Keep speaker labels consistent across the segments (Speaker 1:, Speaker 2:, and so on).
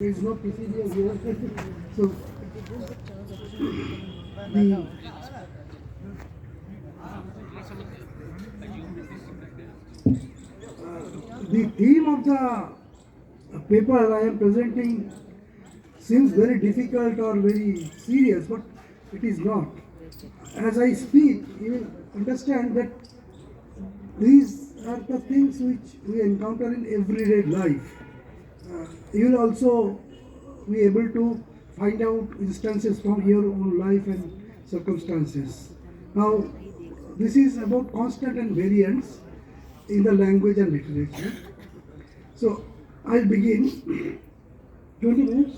Speaker 1: There is no PCDS here. So the the theme of the paper I am presenting seems very difficult or very serious, but it is not. As I speak, you will understand that these are the things which we encounter in everyday life. You will also be able to find out instances from your own life and circumstances. Now, this is about constant and variance in the language and literature. So, I'll begin. 20 minutes?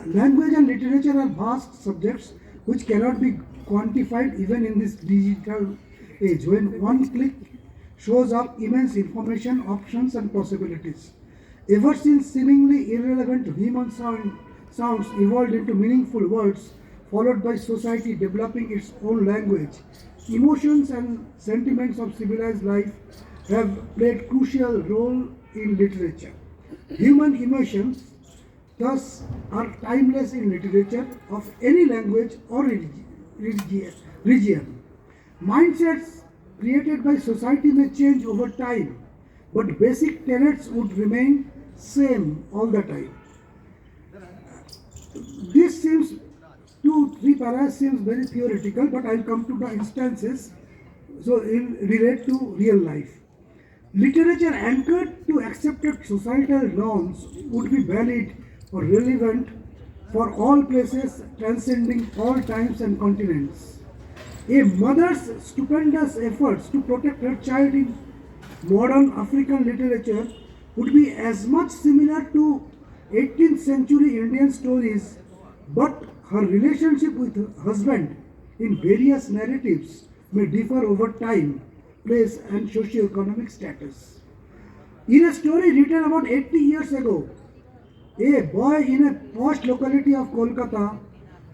Speaker 1: Language and literature are vast subjects which cannot be quantified even in this digital age. When one click shows up immense information, options, and possibilities. Ever since seemingly irrelevant human sounds evolved into meaningful words, followed by society developing its own language, emotions and sentiments of civilized life have played crucial role in literature. Human emotions, thus, are timeless in literature of any language or region. Mindsets created by society may change over time, but basic tenets would remain same all the time. This seems, 2, 3 paras seems very theoretical, but I'll come to the instances so it relate to real life. Literature anchored to accepted societal norms would be valid or relevant for all places, transcending all times and continents. A mother's stupendous efforts to protect her child in modern African literature would be as much similar to 18th century Indian stories, but her relationship with her husband in various narratives may differ over time, place, and socio-economic status. In a story written about 80 years ago, a boy in a posh locality of Kolkata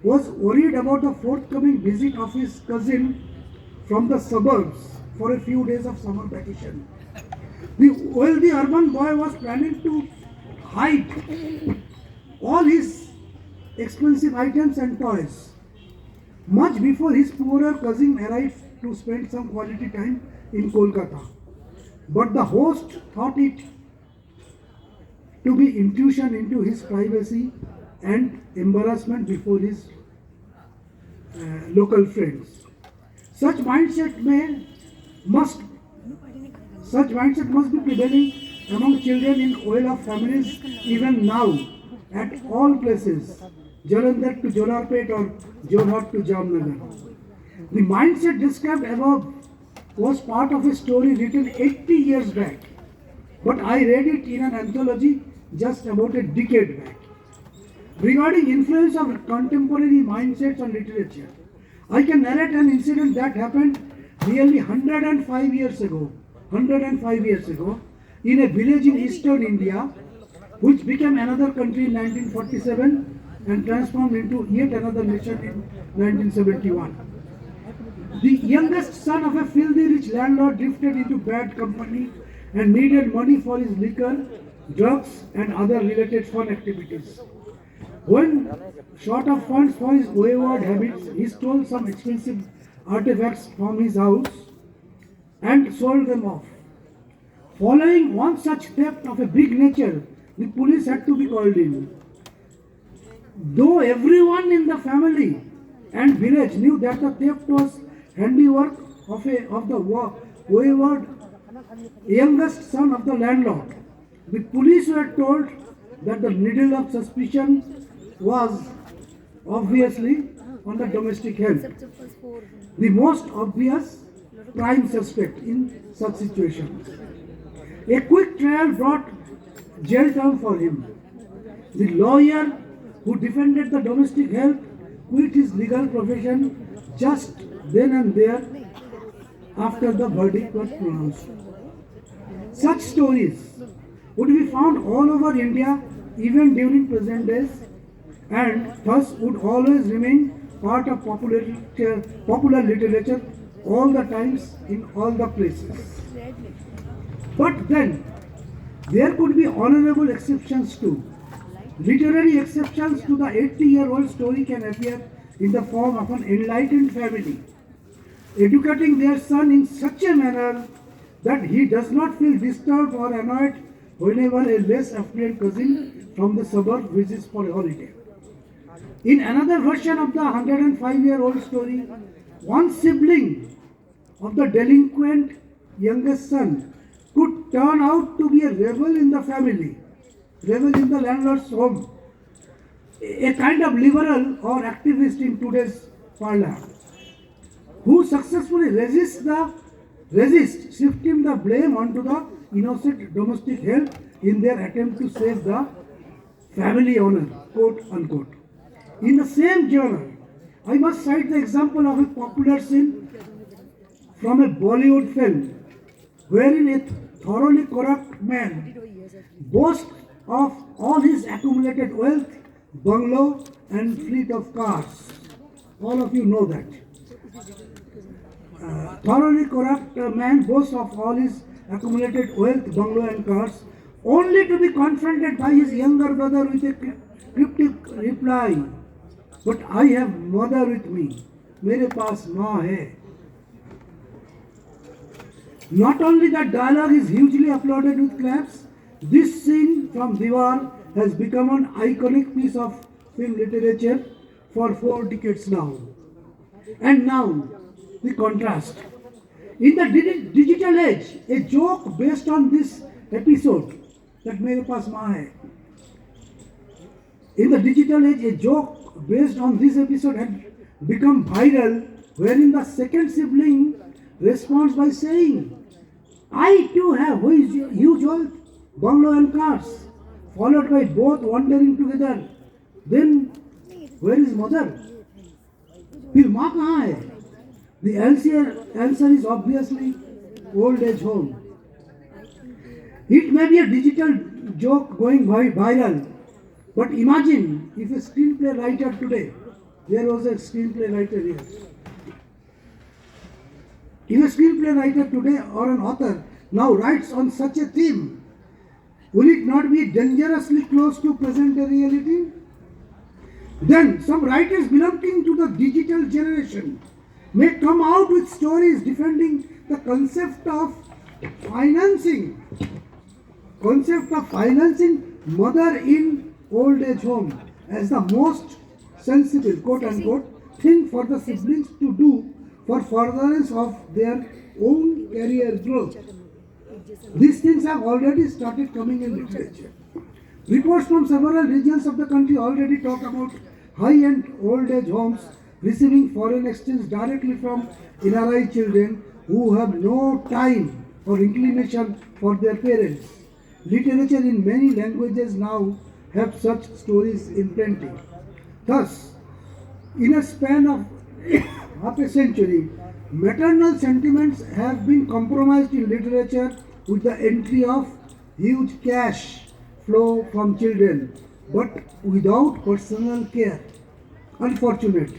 Speaker 1: was worried about the forthcoming visit of his cousin from the suburbs for a few days of summer vacation. The wealthy urban boy was planning to hide all his expensive items and toys much before his poorer cousin arrived to spend some quality time in Kolkata. But the host thought it to be intrusion into his privacy and embarrassment before his local friends. Such mindset may must Such mindset must be prevailing among children in well-off families even now at all places, Jalandhar to Jolarpet or Jorhat to Jamnagar. The mindset described above was part of a story written 80 years back, but I read it in an anthology just about a decade back. Regarding influence of contemporary mindsets on literature, I can narrate an incident that happened nearly 105 years ago. 105 years ago, in a village in eastern India, which became another country in 1947 and transformed into yet another nation in 1971. The youngest son of a filthy rich landlord drifted into bad company and needed money for his liquor, drugs, and other related fun activities. When short of funds for his wayward habits, he stole some expensive artifacts from his house and sold them off. Following one such theft of a big nature, the police had to be called in. Though everyone in the family and village knew that the theft was handiwork of the wayward youngest son of the landlord, the police were told that the needle of suspicion was obviously on the domestic help, the most obvious prime suspect in such situations. A quick trial brought jail term for him. The lawyer who defended the domestic help quit his legal profession just then and there after the verdict was pronounced. Such stories would be found all over India even during present days and thus would always remain part of popular literature all the times in all the places. But then there could be honorable exceptions too. Literary exceptions to the 80-year-old story can appear in the form of an enlightened family, educating their son in such a manner that he does not feel disturbed or annoyed whenever a less affluent cousin from the suburb visits for a holiday. In another version of the 105-year-old story, one sibling of the delinquent youngest son could turn out to be a rebel in the family, rebel in the landlord's home, a kind of liberal or activist in today's parlance, who successfully resist shifting the blame onto the innocent domestic help in their attempt to save the family honor, quote unquote. In the same genre, I must cite the example of a popular scene from a Bollywood film wherein a thoroughly corrupt man boasts of all his accumulated wealth, bungalow, and fleet of cars. All of you know that. Thoroughly corrupt man boasts of all his accumulated wealth, bungalow, and cars, only to be confronted by his younger brother with a cryptic reply, "But I have mother with me. मेरे पास माँ है." Not only that dialogue is hugely applauded with claps, this scene from Diwar has become an iconic piece of film literature for 4 decades now. And now, the contrast. In the digital age, a joke based on this episode, that मेरे पास माँ है. In the digital age, a joke based on this episode had become viral, wherein the second sibling responds by saying, "I too have huge wealth, bungalow and cars," followed by both wondering together, "Then where is mother?" फिर माँ कहाँ है? The answer is obviously old age home. It may be a digital joke going viral, but imagine if a screenplay writer today, there was a screenplay writer here. If a screenplay writer today or an author now writes on such a theme, will it not be dangerously close to present day reality? Then some writers belonging to the digital generation may come out with stories defending the concept of financing mother in old age home as the most sensible, quote unquote, thing for the siblings to do for furtherance of their own career growth. These things have already started coming in literature. Reports from several regions of the country already talk about high-end old age homes receiving foreign exchange directly from NRI children who have no time or inclination for their parents. Literature in many languages now have such stories in plenty. Thus, in a span of half a century, maternal sentiments have been compromised in literature with the entry of huge cash flow from children, but without personal care. Unfortunate,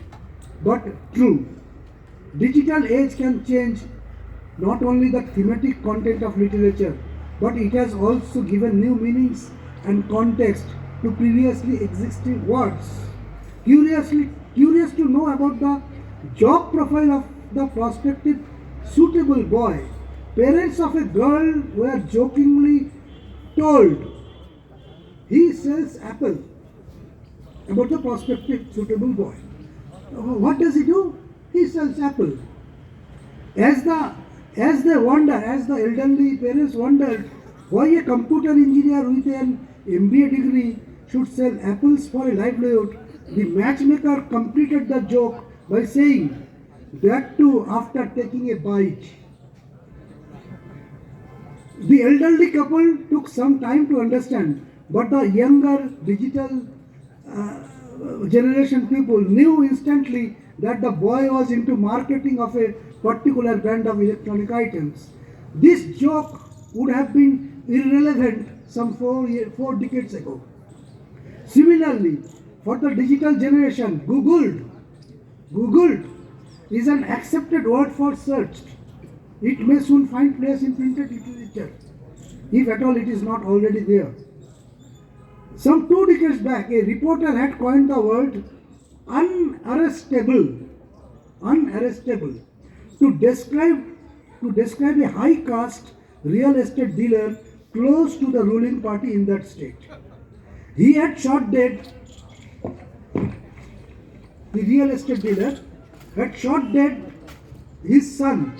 Speaker 1: but true. Digital age can change not only the thematic content of literature, but it has also given new meanings and context to previously existing words. Curious to know about the job profile of the prospective suitable boy, parents of a girl were jokingly told, "He sells apple," about the prospective suitable boy. What does he do? He sells apple. As the elderly parents wondered why a computer engineer with an MBA degree should sell apples for a livelihood, the matchmaker completed the joke by saying, "That too after taking a bite." The elderly couple took some time to understand, but the younger digital generation people knew instantly that the boy was into marketing of a particular brand of electronic items. This joke would have been irrelevant some 4 decades ago. Similarly, for the digital generation, Googled is an accepted word for searched. It may soon find place in printed literature, if at all it is not already there. Some 2 decades back, a reporter had coined the word unarrestable, unarrestable, to describe a high caste real estate dealer close to the ruling party in that state. He had shot dead, the real estate dealer had shot dead his son,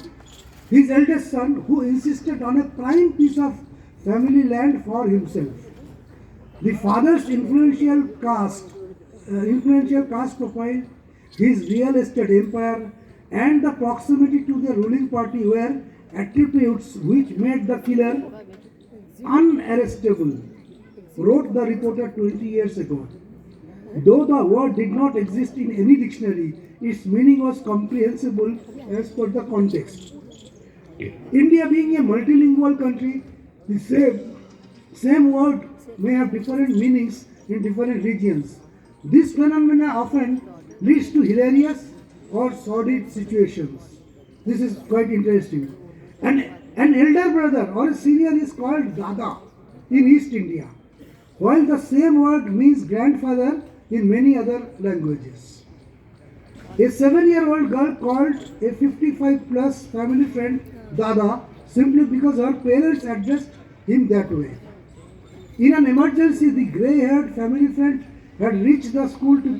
Speaker 1: his eldest son, who insisted on a prime piece of family land for himself. The father's influential caste profile, his real estate empire, and the proximity to the ruling party were attributes which made the killer unarrestable, wrote the reporter 20 years ago. Though the word did not exist in any dictionary, its meaning was comprehensible as per the context. India being a multilingual country, the same word may have different meanings in different regions. This phenomena often leads to hilarious or sordid situations. This is quite interesting. An elder brother or a senior is called Dada in East India, while the same word means grandfather in many other languages. A 7-year-old girl called a 55 plus family friend Dada simply because her parents addressed him that way. In an emergency, the grey-haired family friend had reached the school to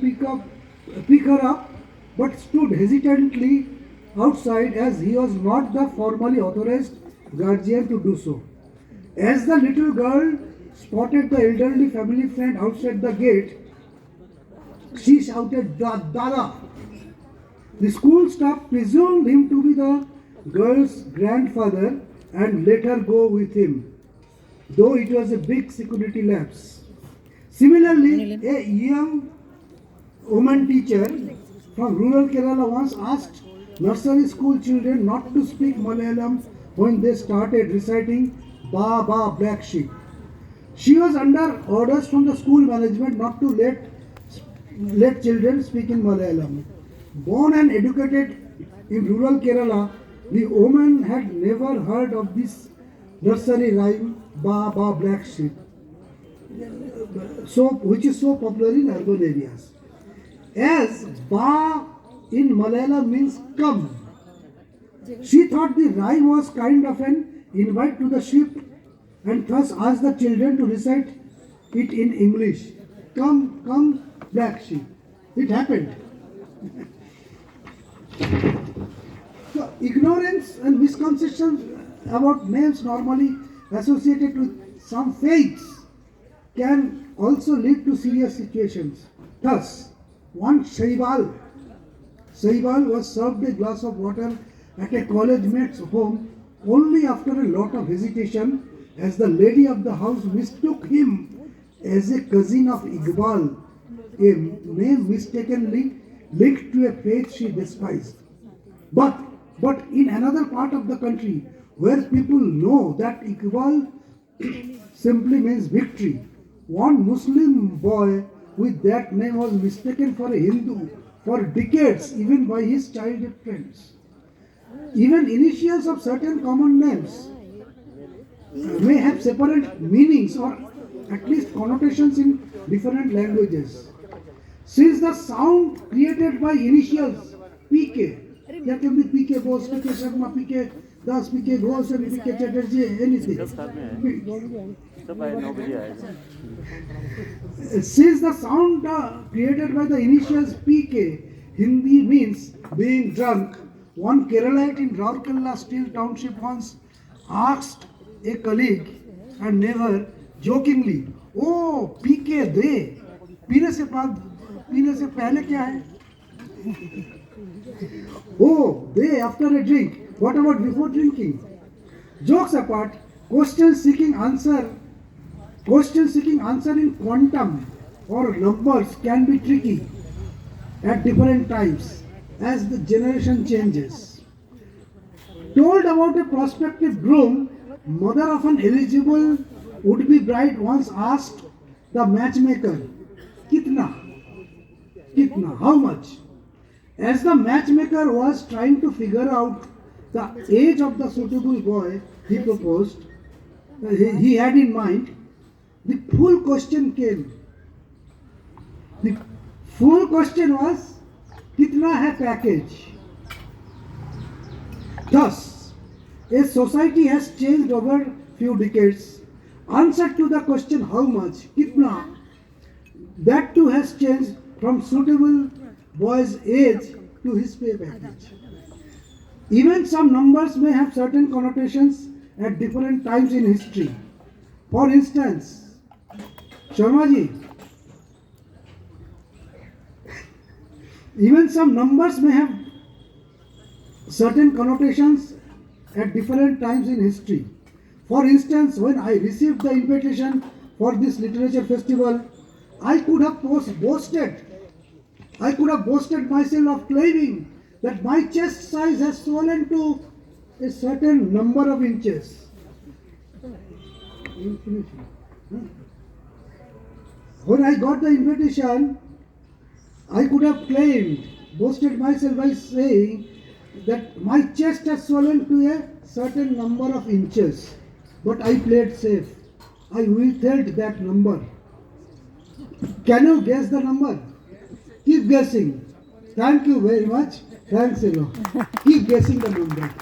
Speaker 1: pick her up, but stood hesitantly outside as he was not the formally authorized guardian to do so. As the little girl spotted the elderly family friend outside the gate, she shouted, Dada! The school staff presumed him to be the girl's grandfather and let her go with him, though it was a big security lapse. Similarly, a young woman teacher from rural Kerala once asked nursery school children not to speak Malayalam when they started reciting Ba Ba Black Sheep. She was under orders from the school management not to let children speak in Malayalam. Born and educated in rural Kerala, the woman had never heard of this nursery rhyme Ba Ba Black Sheep, which is so popular in urban areas. As Ba in Malayalam means come, she thought the rhyme was kind of an invite to the sheep and thus asked the children to recite it in English. Come, come, black sheep. It happened. So, ignorance and misconceptions about names normally associated with some faiths can also lead to serious situations. Thus, one Sahiwal was served a glass of water at a college mate's home only after a lot of hesitation, as the lady of the house mistook him as a cousin of Iqbal, a name mistakenly linked to a faith she despised. But in another part of the country, where people know that Iqbal simply means victory, one Muslim boy with that name was mistaken for a Hindu for decades, even by his childhood friends. Even initials of certain common names may have separate meanings or at least connotations in different languages. Since the sound created by initials PK, there can be PK Bose, PK Sharma, PK Das, PK Ghosh, and PK Chatterjee, anything. Since the sound created by the initials PK, Hindi means being drunk, one Keralite in Rourkela Steel Township once asked a colleague and neighbor jokingly, "Oh, PK दे, पीने से पहले क्या है?" "Oh, they after a drink. What about before drinking?" Jokes apart, question seeking answer in quantum or numbers can be tricky at different times as the generation changes. Told about a prospective groom, mother of an eligible would-be bride once asked the matchmaker, "Kitna? Kitna? How much?" As the matchmaker was trying to figure out the age of the suitable boy he proposed, he had in mind, the full question came. The full question was, kitna hai package? Thus, a society has changed over few decades. Answer to the question how much, kitna, that too has changed from suitable boy's age to his pay package. Even some numbers may have certain connotations at different times in history. For instance, Sharmaji, even some numbers may have certain connotations at different times in history. For instance, when I received the invitation for this literature festival, I could have boasted myself of claiming that my chest size has swollen to a certain number of inches. When I got the invitation, I could have boasted myself by saying that my chest has swollen to a certain number of inches. But I played safe. I withheld that number. Can you guess the number? Keep guessing. Thank you very much. Thanks a lot. Keep guessing the number.